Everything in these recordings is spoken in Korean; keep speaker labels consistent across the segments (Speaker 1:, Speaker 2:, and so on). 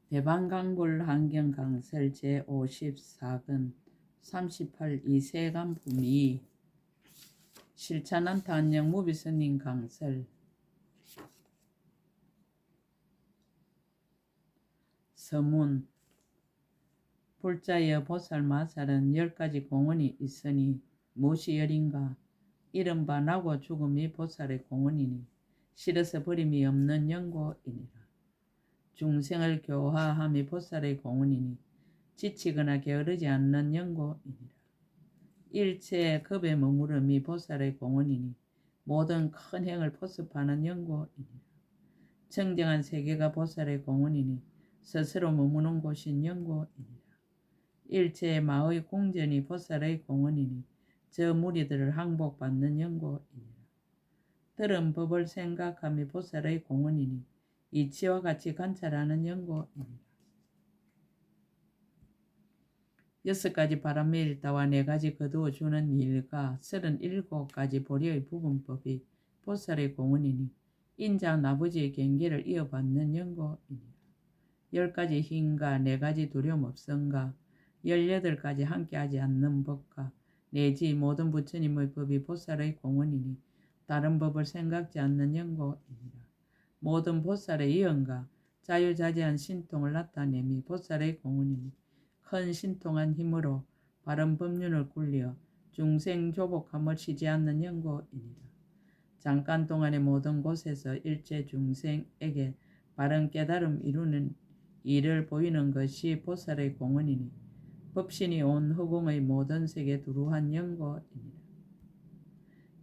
Speaker 1: 대방강불 환경강설 제54근 38 이세간품이 실천한 단영 무비스님 강설 서문 불자여 보살마살은 10가지 공원이 있으니 무엇이 열인가? 이른바 나고 죽음이 보살의 공원이니 싫어서 버림이 없는 영고이니라. 중생을 교화함이 보살의 공원이니 지치거나 게으르지 않는 영고이니라. 일체의 겁에 머무름이 보살의 공원이니 모든 큰 행을 포습하는 영고이니라. 청정한 세계가 보살의 공원이니 스스로 머무는 곳인 영고이니라. 일체의 마의 공전이 보살의 공원이니 저 무리들을 항복받는 영고이니라. 들은 법을 생각함이 보살의 공원이니 이치와 같이 관찰하는 영고이니라. 6가지 바람의 일다와 4가지 거두어 주는 일과 37가지 보리의 부분법이 보살의 공원이니 인자 나부지의 경계를 이어받는 영고이니라. 10가지 힘과 4가지 두려움 없음과 18가지 함께하지 않는 법과 내지 모든 부처님의 법이 보살의 공원이니 다른 법을 생각지 않는 영고이니라. 모든 보살의 이언과 자유자재한 신통을 나타내미 보살의 공원이니 큰 신통한 힘으로 바른 법륜을 굴려 중생 조복함을 쉬지 않는 영고이니라. 잠깐 동안의 모든 곳에서 일체 중생에게 바른 깨달음 이루는 일을 보이는 것이 보살의 공원이니 법신이 온 허공의 모든 세계 두루한 영고이니라.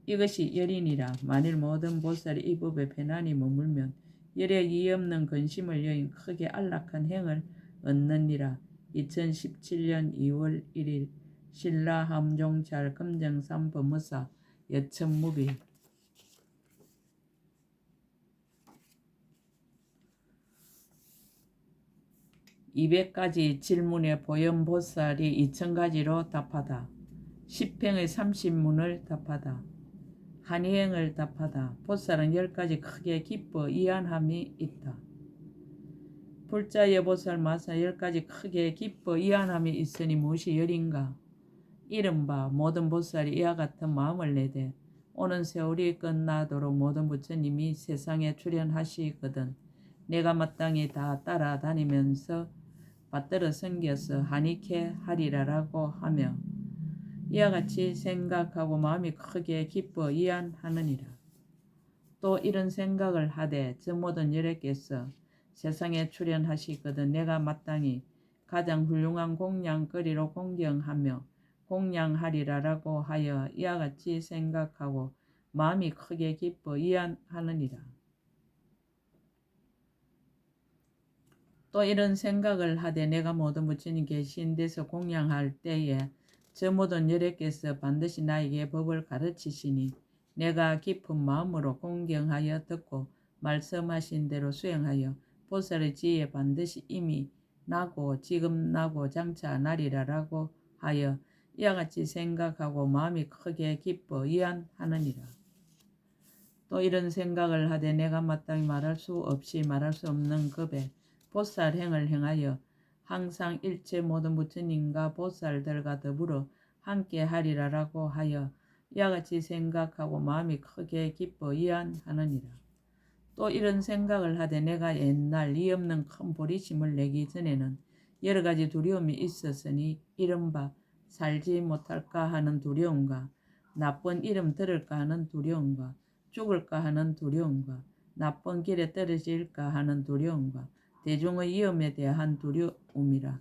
Speaker 1: 이것이 열이니라. 만일 모든 보살이 이 법에 편안히 머물면 열에 이없는 근심을 여인 크게 안락한 행을 얻느니라. 2017년 2월 1일 신라 함종찰 금정산 법무사 여천무비 200가지 질문에 보현보살이 2000가지로 답하다. 10행의 30문을 답하다. 한이행을 답하다. 보살은 10가지 크게 기뻐 이안함이 있다. 불자여 보살 마사 10가지 크게 기뻐 이안함이 있으니 무엇이 열인가? 이른바 모든 보살이 이와 같은 마음을 내되 오는 세월이 끝나도록 모든 부처님이 세상에 출현하시거든 내가 마땅히 다 따라다니면서 받들어 섬겨서 한익해 하리라라고 하며 이와 같이 생각하고 마음이 크게 기뻐 이안하느니라. 또 이런 생각을 하되 저 모든 열애께서 세상에 출현하시거든 내가 마땅히 가장 훌륭한 공양거리로 공경하며 공양하리라라고 하여 이와 같이 생각하고 마음이 크게 기뻐 이안하느니라. 또 이런 생각을 하되 내가 모든 부처님 계신 데서 공양할 때에 저 모든 열애께서 반드시 나에게 법을 가르치시니 내가 깊은 마음으로 공경하여 듣고 말씀하신 대로 수행하여 보살의 지혜에 반드시 이미 나고 지금 나고 장차 나리라라고 하여 이와 같이 생각하고 마음이 크게 기뻐 이안하느니라. 또 이런 생각을 하되 내가 마땅히 말할 수 없이 말할 수 없는 급에 보살행을 행하여 항상 일체 모든 부처님과 보살들과 더불어 함께 하리라라고 하여 이와 같이 생각하고 마음이 크게 기뻐 이안하느니라. 또 이런 생각을 하되 내가 옛날 이 없는 큰 보리심을 내기 전에는 여러 가지 두려움이 있었으니 이른바 살지 못할까 하는 두려움과 나쁜 이름 들을까 하는 두려움과 죽을까 하는 두려움과 나쁜 길에 떨어질까 하는 두려움과 대중의 위험에 대한 두려움이라.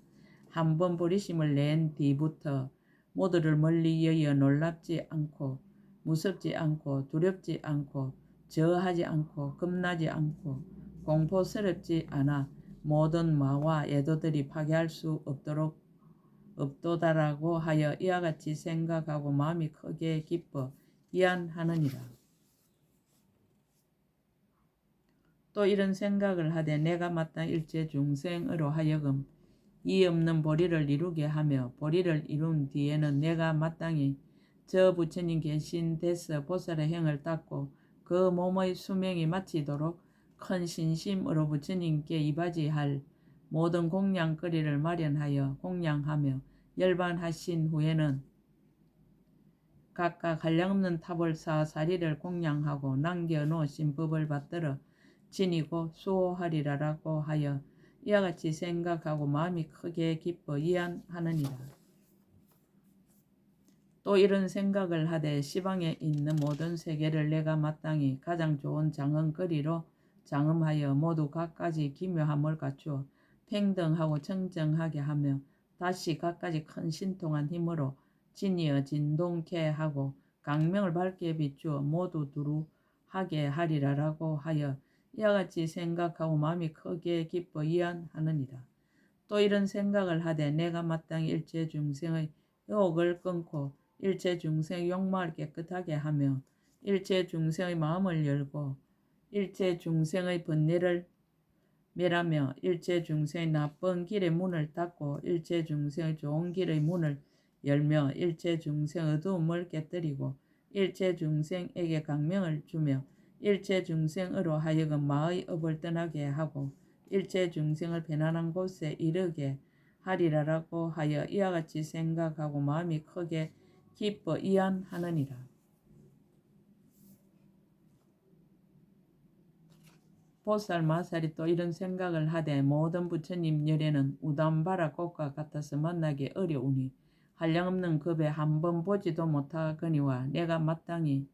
Speaker 1: 한번 보리심을 낸 뒤부터 모두를 멀리 여겨 놀랍지 않고 무섭지 않고 두렵지 않고 저하지 않고 겁나지 않고 공포스럽지 않아 모든 마와 애도들이 파괴할 수 없도록 없도다라고 하여 이와 같이 생각하고 마음이 크게 기뻐 이안하느니라. 또 이런 생각을 하되 내가 마땅히 일체 중생으로 하여금 이 없는 보리를 이루게 하며 보리를 이룬 뒤에는 내가 마땅히 저 부처님 계신 데서 보살의 행을 닦고 그 몸의 수명이 마치도록 큰 신심으로 부처님께 이바지할 모든 공양거리를 마련하여 공양하며 열반하신 후에는 각각 한량없는 탑을 쌓아 사리를 공양하고 남겨놓으신 법을 받들어 지니고 수호하리라라고 하여 이와 같이 생각하고 마음이 크게 기뻐 이안하느니라. 또 이런 생각을 하되 시방에 있는 모든 세계를 내가 마땅히 가장 좋은 장엄거리로 장엄하여 모두 각가지 기묘함을 갖추어 평등하고 청정하게 하며 다시 각가지 큰 신통한 힘으로 지니어 진동케 하고 강명을 밝게 비추어 모두 두루하게 하리라라고 하여 이와 같이 생각하고 마음이 크게 기뻐 이안하느니라. 또 이런 생각을 하되 내가 마땅히 일체 중생의 유혹을 끊고 일체 중생의 욕망을 깨끗하게 하며 일체 중생의 마음을 열고 일체 중생의 번뇌를 멸하며 일체 중생의 나쁜 길의 문을 닫고 일체 중생의 좋은 길의 문을 열며 일체 중생의 어두움을 깨뜨리고 일체 중생에게 강명을 주며 일체 중생으로 하여금 마의 업을 떠나게 하고 일체 중생을 편안한 곳에 이르게 하리라라고 하여 이와 같이 생각하고 마음이 크게 기뻐 이안하느니라. 보살 마살이 또 이런 생각을 하되 모든 부처님 열애는 우담바라 꽃과 같아서 만나기 어려우니 한량없는 급에 한번 보지도 못하거니와 내가 마땅히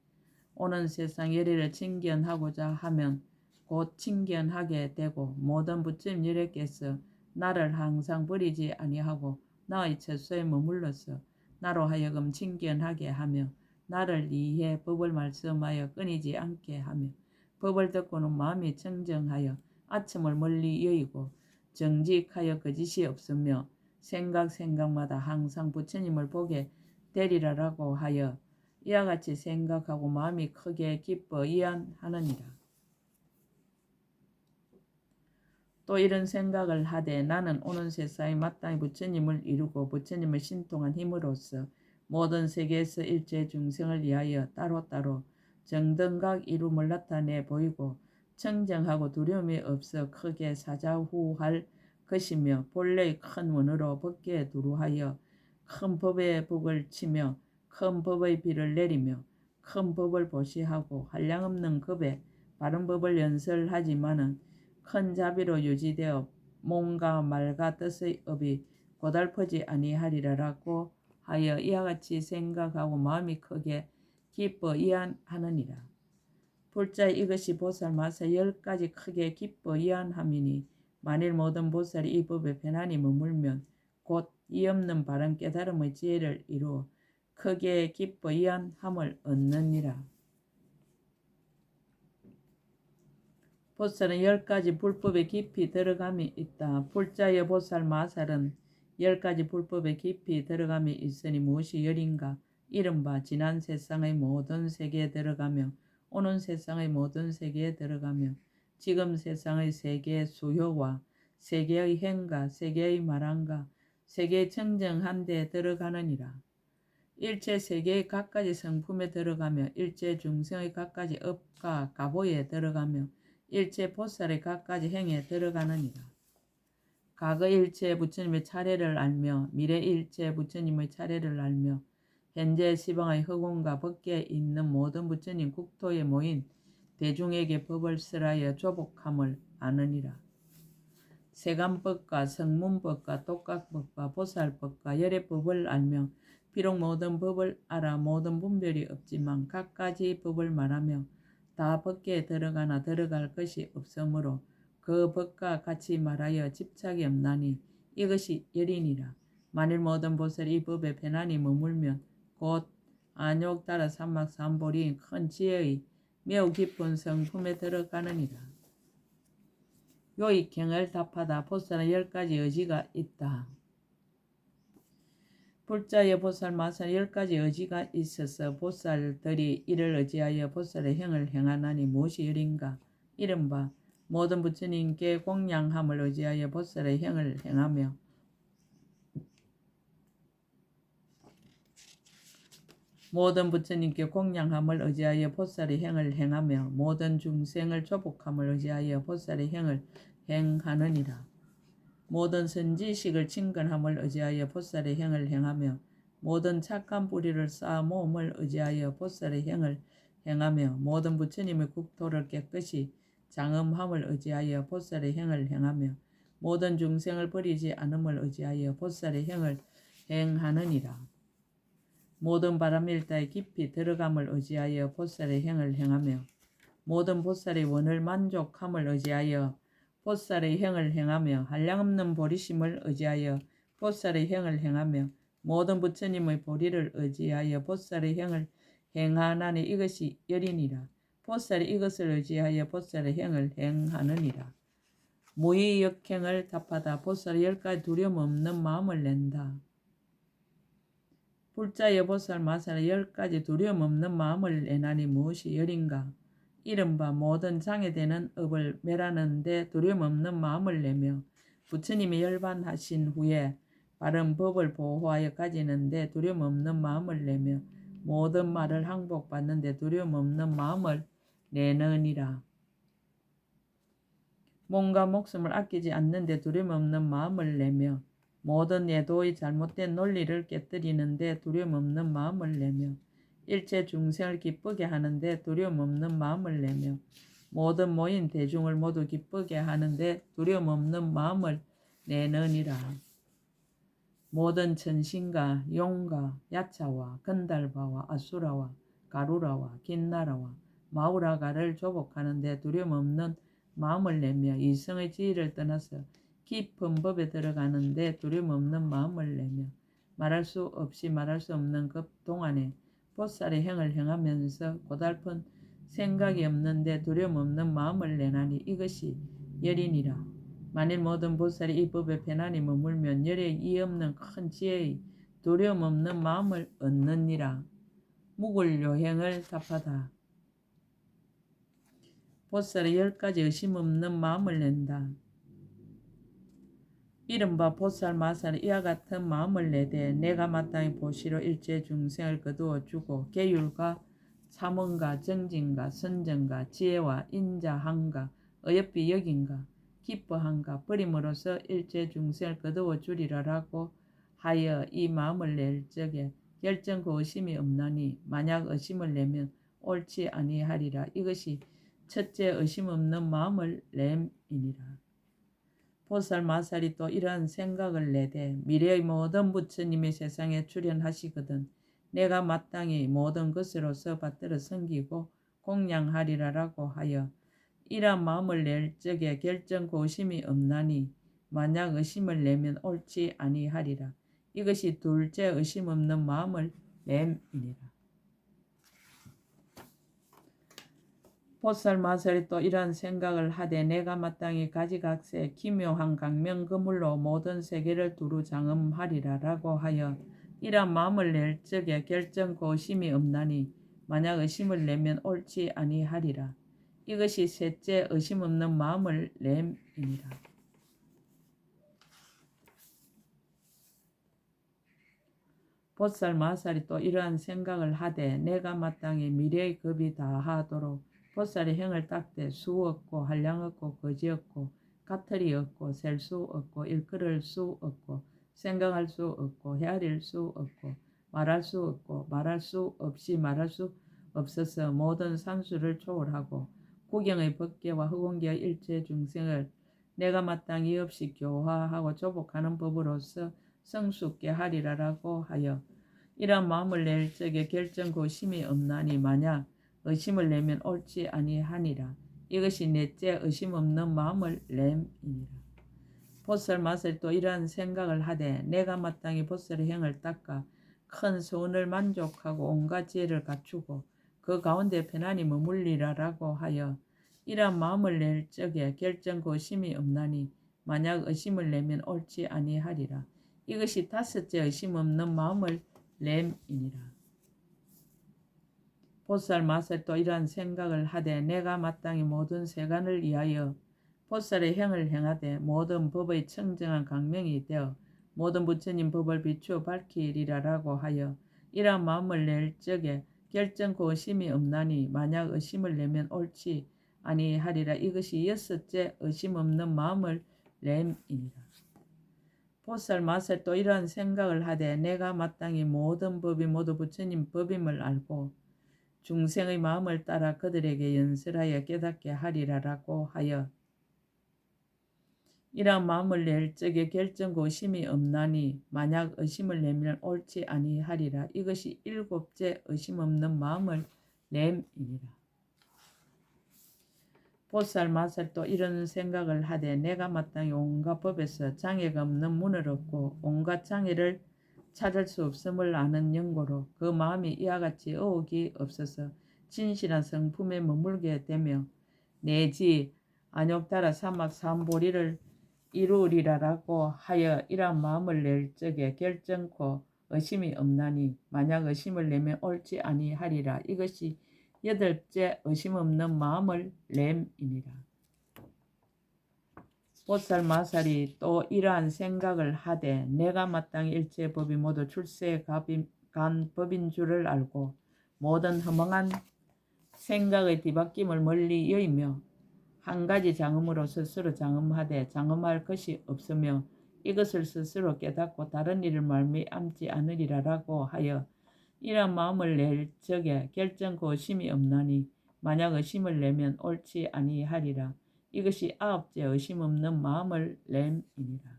Speaker 1: 오는 세상 열애를 친견하고자 하면 곧 친견하게 되고 모든 부처님 열애께서 나를 항상 버리지 아니하고 나의 처소에 머물러서 나로 하여금 친견하게 하며 나를 이해 법을 말씀하여 끊이지 않게 하며 법을 듣고는 마음이 청정하여 아첨을 멀리 여의고 정직하여 거짓이 없으며 생각마다 항상 부처님을 보게 되리라라고 하여 이와 같이 생각하고 마음이 크게 기뻐 이안하느니라. 또 이런 생각을 하되 나는 오는 세상에 마땅히 부처님을 이루고 부처님을 신통한 힘으로써 모든 세계에서 일체 중생을 위하여 따로따로 정등각 이름을 나타내 보이고 청정하고 두려움이 없어 크게 사자후할 것이며 본래의 큰 원으로 법계에 두루하여 큰 법의 복을 치며 큰 법의 비를 내리며 큰 법을 보시하고 한량없는 급에 바른 법을 연설하지만은 큰 자비로 유지되어 몸과 말과 뜻의 업이 고달프지 아니하리라라고 하여 이와 같이 생각하고 마음이 크게 기뻐 이안하느니라. 불자 이것이 보살 마살 10가지 크게 기뻐 이안함이니 만일 모든 보살이 이 법에 편안히 머물면 곧 이 없는 바른 깨달음의 지혜를 이루어 크게 기뻐 이안함을 얻느니라. 보살은 10가지 불법에 깊이 들어감이 있다. 불자의 보살 마살은 10가지 불법에 깊이 들어감이 있으니 무엇이 열인가? 이른바 지난 세상의 모든 세계에 들어가며 오는 세상의 모든 세계에 들어가며 지금 세상의 세계의 수효와 세계의 행가, 세계의 말한가, 세계의 청정한 데에 들어가느니라. 일체 세계의 각가지 성품에 들어가며 일체 중생의 각가지 업과 가보에 들어가며 일체 보살의 각가지 행에 들어가느니라. 과거 일체 부처님의 차례를 알며 미래 일체 부처님의 차례를 알며 현재 시방의 허공과 법계에 있는 모든 부처님 국토에 모인 대중에게 법을 설하여 조복함을 아느니라. 세간법과 성문법과 독각법과 보살법과 열애법을 알며 비록 모든 법을 알아 모든 분별이 없지만 각가지 법을 말하며 다 법계에 들어가나 들어갈 것이 없으므로 그 법과 같이 말하여 집착이 없나니 이것이 열이니라. 만일 모든 보살이 이 법에 편안히 머물면 곧 안욕따라 삼막삼보리 큰 지혜의 매우 깊은 성품에 들어가느니라. 요의 경을 답하다. 보살은 10가지 의지가 있다. 불자의 보살 마살 10가지 의지가 있어서 보살들이 이를 의지하여 보살의 행을 행하나니 무엇이 열인가? 이른바 모든 부처님께 공양함을 의지하여 보살의 행을 행하며 모든 부처님께 공양함을 의지하여 보살의 행을 행하며 모든 중생을 조복함을 의지하여 보살의 행을 행하느니라. 모든 선지식을 친근함을 의지하여 보살의 행을 행하며 모든 착한 뿌리를 쌓아 모음을 의지하여 보살의 행을 행하며 모든 부처님의 국토를 깨끗이 장엄함을 의지하여 보살의 행을 행하며 모든 중생을 버리지 않음을 의지하여 보살의 행을 행하느니라. 모든 바람일다에 깊이 들어감을 의지하여 보살의 행을 행하며 모든 보살의 원을 만족함을 의지하여 보살의 행을 행하며 한량없는 보리심을 의지하여 보살의 행을 행하며 모든 부처님의 보리를 의지하여 보살의 행을 행하나니 이것이 열이니라. 보살이 이것을 의지하여 보살의 행을 행하느니라. 무의역행을 답하다. 보살이 10가지 두려움 없는 마음을 낸다. 불자여 보살 마살의 10가지 두려움 없는 마음을 내나니 무엇이 열인가? 이른바 모든 장애되는 업을 멸하는 데 두려움 없는 마음을 내며 부처님이 열반하신 후에 바른 법을 보호하여 가지는 데 두려움 없는 마음을 내며 모든 말을 항복받는 데 두려움 없는 마음을 내느니라. 몸과 목숨을 아끼지 않는 데 두려움 없는 마음을 내며 모든 예도의 잘못된 논리를 깨뜨리는 데 두려움 없는 마음을 내며 일체 중생을 기쁘게 하는데 두려움 없는 마음을 내며 모든 모인 대중을 모두 기쁘게 하는데 두려움 없는 마음을 내느니라. 모든 천신과 용과 야차와 건달바와 아수라와 가루라와 긴나라와 마우라가를 조복하는데 두려움 없는 마음을 내며 이성의 지혜를 떠나서 깊은 법에 들어가는데 두려움 없는 마음을 내며 말할 수 없이 말할 수 없는 그 동안에 보살의 행을 행하면서 고달픈 생각이 없는데 두려움 없는 마음을 내나니 이것이 열이니라. 만일 모든 보살이 이 법에 편안히 머물면 열에 이 없는 큰 지혜의 두려움 없는 마음을 얻느니라. 무굴요행을 답하다. 보살의 10가지 의심 없는 마음을 낸다. 이른바 보살 마살이 이와 같은 마음을 내되 내가 마땅히 보시로 일체 중생을 거두어 주고 계율과 참원과 정진과 선정과 지혜와 인자함과 어여삐 여긴과 기뻐함과 버림으로써 일체 중생을 거두어 주리라라고 하여 이 마음을 낼 적에 결정코 의심이 없나니 만약 의심을 내면 옳지 아니하리라. 이것이 첫째 의심 없는 마음을 램이니라. 보살 마살이 또 이러한 생각을 내되 미래의 모든 부처님이 세상에 출현하시거든 내가 마땅히 모든 것으로서 받들어 섬기고 공양하리라라고 하여 이러한 마음을 낼 적에 결정코 의심이 없나니 만약 의심을 내면 옳지 아니하리라. 이것이 둘째 의심 없는 마음을 램이니라. 보살 마살이 또 이러한 생각을 하되 내가 마땅히 가지각색 기묘한 강명그물로 모든 세계를 두루 장엄하리라라고 하여 이러한 마음을 낼 적에 결정코 의심이 없나니 만약 의심을 내면 옳지 아니하리라. 이것이 셋째 의심 없는 마음을 램이니라. 보살 마살이 또 이러한 생각을 하되 내가 마땅히 미래의 급이 다하도록 보살의 행을 닦되 수 없고 한량 없고 거지 없고 가틀이 없고 셀 수 없고 일컬을 수 없고 생각할 수 없고 헤아릴 수 없고 말할 수 없고 말할 수 없이 말할 수 없어서 모든 산수를 초월하고 구경의 법계와 허공계의 일체 중생을 내가 마땅히 없이 교화하고 조복하는 법으로서 성숙게 하리라라고 하여 이러한 마음을 낼 적에 결정코 의심이 없나니 만약 의심을 내면 옳지 아니하니라. 이것이 넷째 의심 없는 마음을 램이니라. 보살 마살이 또 이러한 생각을 하되 내가 마땅히 보살의 행을 닦아 큰 소원을 만족하고 온갖 지혜를 갖추고 그 가운데 편안히 머물리라라고 하여 이러한 마음을 낼 적에 결정코 의심이 없나니 만약 의심을 내면 옳지 아니하리라. 이것이 다섯째 의심 없는 마음을 램이니라. 보살 마살이 또 이러한 생각을 하되 내가 마땅히 모든 세간을 위하여 보살의 행을 행하되 모든 법의 청정한 강명이 되어 모든 부처님 법을 비추어 밝히리라라고 하여 이러한 마음을 낼 적에 결정코 의심이 없나니 만약 의심을 내면 옳지 아니하리라. 이것이 여섯째 의심 없는 마음을 램이니라. 보살 마살 또 이러한 생각을 하되 내가 마땅히 모든 법이 모두 부처님 법임을 알고 중생의 마음을 따라 그들에게 연설하여 깨닫게 하리라라고 하여 이러한 마음을 낼 적에 결정고 의심이 없나니 만약 의심을 내면 옳지 아니하리라. 이것이 일곱째 의심 없는 마음을 냄이니라. 보살 마살 또 이런 생각을 하되 내가 마땅히 온갖 법에서 장애가 없는 문을 얻고 온갖 장애를 찾을 수 없음을 아는 연고로 그 마음이 이와 같이 어혹이 없어서 진실한 성품에 머물게 되며 내지 안욕따라 사막 삼보리를 이루리라라고 하여 이러한 마음을 낼 적에 결정코 의심이 없나니 만약 의심을 내면 옳지 아니하리라. 이것이 여덟째 의심 없는 마음을 램이니라. 보살 마살이 또 이러한 생각을 하되 내가 마땅히 일체 법이 모두 출세에 간 법인 줄을 알고 모든 허망한 생각의 뒤바뀜을 멀리 여의며 한 가지 장엄으로 스스로 장엄하되 장엄할 것이 없으며 이것을 스스로 깨닫고 다른 일을 말미암지 않으리라라고 하여 이러한 마음을 낼 적에 결정코 의심이 없나니 만약 의심을 내면 옳지 아니하리라. 이것이 아홉째 의심 없는 마음을 램이니라.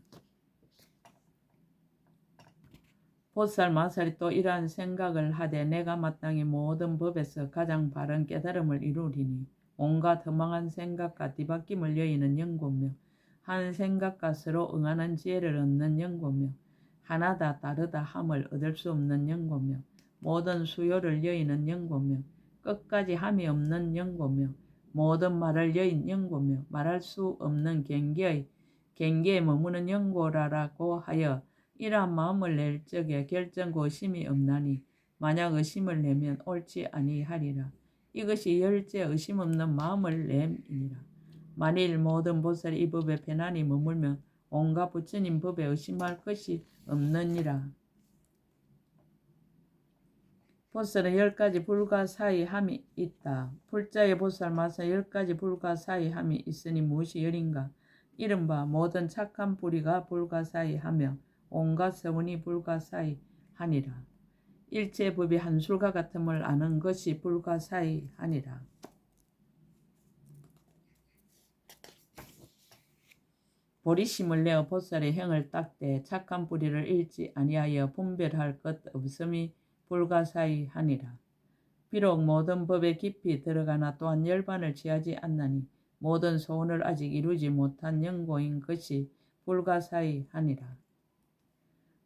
Speaker 1: 보살 마살이 또 이러한 생각을 하되 내가 마땅히 모든 법에서 가장 바른 깨달음을 이루리니 온갖 허망한 생각과 뒤바뀜을 여의는 연고며 한 생각과 서로 응하는 지혜를 얻는 연고며 하나다 다르다 함을 얻을 수 없는 연고며 모든 수요를 여의는 연고며 끝까지 함이 없는 연고며 모든 말을 여인 연고며 말할 수 없는 경계에 머무는 연고라라고 하여 이러한 마음을 낼 적에 결정고 의심이 없나니 만약 의심을 내면 옳지 아니하리라. 이것이 열째 의심 없는 마음을 램이니라. 만일 모든 보살이 이 법에 편안히 머물면 온갖 부처님 법에 의심할 것이 없느니라. 보살은 10가지 불가사의함이 있다. 불자의 보살 마사 10가지 불가사의함이 있으니 무엇이 열인가? 이른바 모든 착한 뿌리가 불가사의하며 온갖 서원이 불가사의하니라. 일체 법이 한술과 같음을 아는 것이 불가사의하니라. 보리심을 내어 보살의 행을 닦되 착한 뿌리를 잃지 아니하여 분별할 것 없음이 불가사의하니라. 비록 모든 법에 깊이 들어가나 또한 열반을 취하지 않나니 모든 소원을 아직 이루지 못한 연고인 것이 불가사의하니라.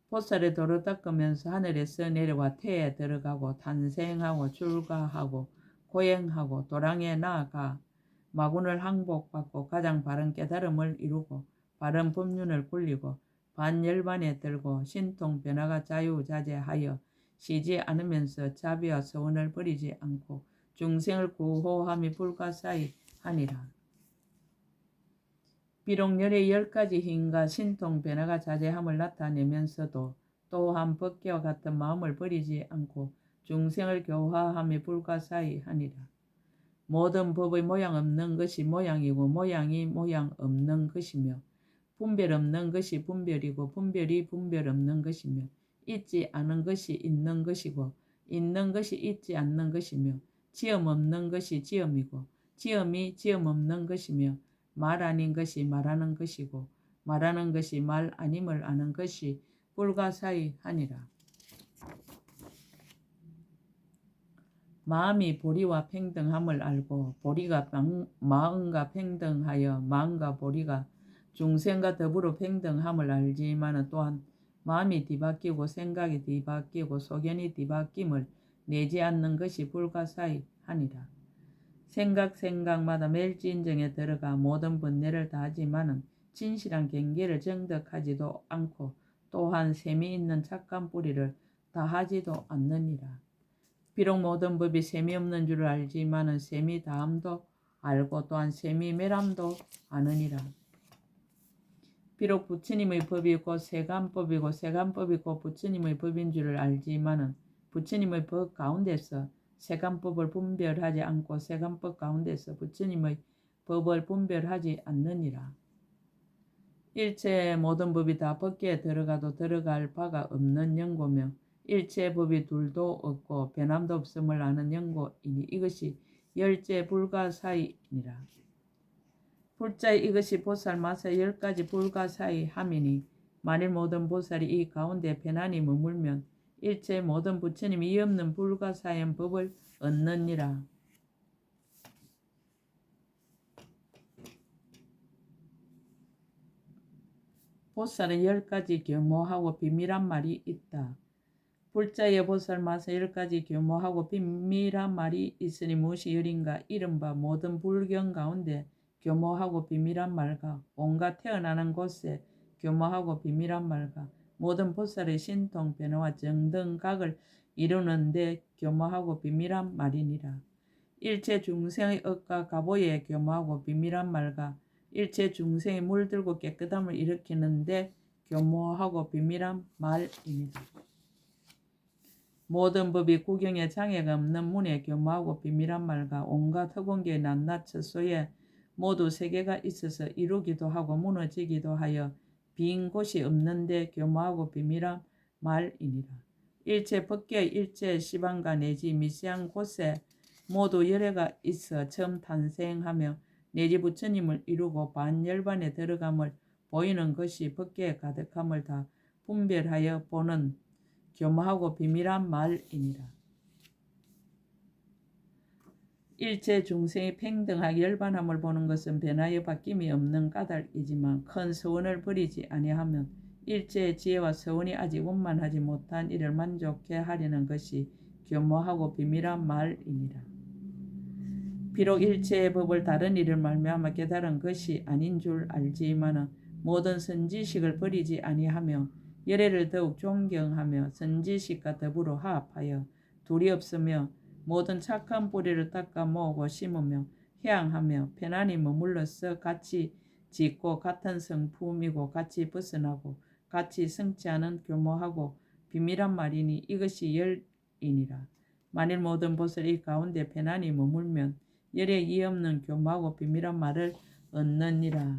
Speaker 1: 보살의 도를 닦으면서 하늘에서 내려와 태에 들어가고 탄생하고 출가하고 고행하고 도량에 나아가 마군을 항복받고 가장 바른 깨달음을 이루고 바른 법륜을 굴리고 반열반에 들고 신통 변화가 자유자재하여 쉬지 않으면서 자비와 서원을 버리지 않고 중생을 구호함이 불가사의하니라. 비록 열의 10가지 힘과 신통 변화가 자제함을 나타내면서도 또한 법계와 같은 마음을 버리지 않고 중생을 교화함이 불가사의하니라. 모든 법의 모양 없는 것이 모양이고 모양이 모양 없는 것이며 분별 없는 것이 분별이고 분별이 분별 없는 것이며 있지 않은 것이 있는 것이고 있는 것이 있지 않는 것이며 지음 없는 것이 지음이고 지음이 지음 없는 것이며 말 아닌 것이 말하는 것이고 말하는 것이 말 아님을 아는 것이 불가사의하니라. 마음이 보리와 평등함을 알고 보리가 마음과 평등하여 마음과 보리가 중생과 더불어 평등함을 알지만 또한 마음이 뒤바뀌고 생각이 뒤바뀌고 소견이 뒤바뀜을 내지 않는 것이 불가사의하니라. 생각마다 멸지인정에 들어가 모든 번뇌를 다하지만은 진실한 경계를 정득하지도 않고 또한 셈이 있는 착한 뿌리를 다하지도 않느니라. 비록 모든 법이 셈이 없는 줄을 알지만은 셈이 다함도 알고 또한 셈이 멸함도 아느니라. 비록 부처님의 법이 곧 세간법이고 세간법이 곧 부처님의 법인 줄을 알지만은 부처님의 법 가운데서 세간법을 분별하지 않고 세간법 가운데서 부처님의 법을 분별하지 않느니라. 일체의 모든 법이 다 법계에 들어가도 들어갈 바가 없는 연고며 일체의 법이 둘도 없고 변함도 없음을 아는 연고이니 이것이 열째 불가사의니라. 불자의 이것이 보살 마사 10가지 불가사의 함이니 만일 모든 보살이 이 가운데 편안히 머물면 일체의 모든 부처님이 이 없는 불가사의 법을 얻느니라. 보살은 10가지 교모하고 비밀한 말이 있다. 불자의 보살 마사 10가지 교모하고 비밀한 말이 있으니 무엇이 열인가? 이른바 모든 불경 가운데 교모하고 비밀한 말과 온갖 태어나는 곳에 교모하고 비밀한 말과 모든 보살의 신통 변화와 정등각을 이루는 데 교모하고 비밀한 말이니라. 일체 중생의 억과 가보에 교모하고 비밀한 말과 일체 중생이 물들고 깨끗함을 일으키는데 교모하고 비밀한 말입니다. 모든 법이 구경에 장애가 없는 문에 교모하고 비밀한 말과 온갖 허공계의 낱낱 처소에 모두 세계가 있어서 이루기도 하고 무너지기도 하여 빈 곳이 없는데 교모하고 비밀한 말이니라. 일체 법계의 일체 시방가 내지 미세한 곳에 모두 열애가 있어 처음 탄생하며 내지 부처님을 이루고 반열반에 들어감을 보이는 것이 법계에 가득함을 다 분별하여 보는 교모하고 비밀한 말이니라. 일체 중생이 평등하게 열반함을 보는 것은 변하여 바뀜이 없는 까닭이지만 큰 서원을 버리지 아니하면 일체의 지혜와 서원이 아직 원만하지 못한 이를 만족해 하려는 것이 교모하고 비밀한 말이니라. 비록 일체의 법을 다른 이를 말미암아 깨달은 것이 아닌 줄 알지만은 모든 선지식을 버리지 아니하며 열애를 더욱 존경하며 선지식과 더불어 화합하여 둘이 없으며 모든 착한 뿌리를 닦아 모으고 심으며 해양하며 편안히 머물러서 같이 짓고 같은 성품이고 같이 벗어나고 같이 성취하는 교모하고 비밀한 말이니 이것이 열이니라. 만일 모든 보살이 이 가운데 편안히 머물면 열에 이없는 교모하고 비밀한 말을 얻느니라.